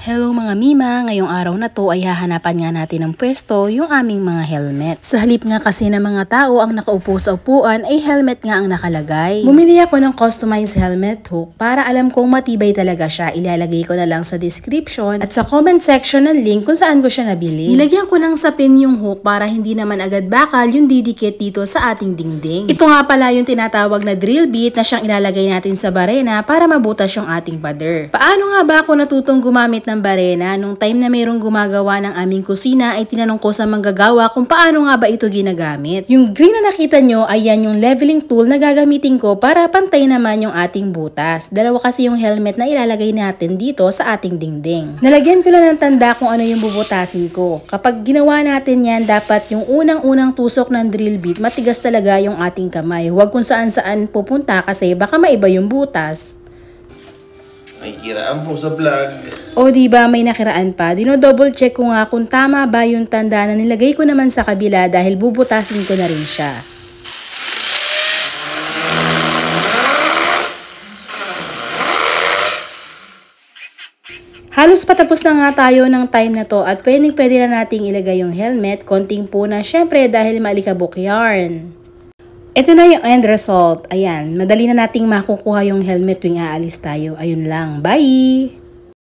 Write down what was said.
Hello mga Mima, ngayong araw na to ay hahanapan nga natin ng pwesto yung aming mga helmet. Sa halip nga kasi ng mga tao ang nakaupo sa upuan ay helmet nga ang nakalagay. Bumili ako ng customized helmet hook para alam kong matibay talaga siya. Ilalagay ko na lang sa description at sa comment section ng link kung saan ko siya nabili. Nilagyan ko ng sapin yung hook para hindi naman agad bakal yung didikit dito sa ating dingding. Ito nga pala yung tinatawag na drill bit na siyang ilalagay natin sa barena para mabutas yung ating pader. Paano nga ba ako natutong gumamit ng barena? Nung time na mayroong gumagawa ng aming kusina ay tinanong ko sa manggagawa kung paano nga ba ito ginagamit. Yung green na nakita nyo ay yan yung leveling tool na gagamitin ko para pantay naman yung ating butas. Dalawa kasi yung helmet na ilalagay natin dito sa ating dingding. Nalagyan ko lang ng tanda kung ano yung bubutasin ko. Kapag ginawa natin yan, dapat yung unang-unang tusok ng drill bit matigas talaga yung ating kamay. Huwag kung saan-saan pupunta kasi baka maiba yung butas. May kiraan po sa vlog. O diba may nakiraan pa? Dino-double check ko nga kung tama ba yung tanda na nilagay ko naman sa kabila dahil bubutasin ko na rin siya. Halos patapos na nga tayo ng time na to at pwede na nating ilagay yung helmet. Konting po na syempre dahil maalikabok yarn. Ito na yung end result. Ayan, madali na nating makukuha yung helmet tuwing aalis tayo. Ayun lang. Bye!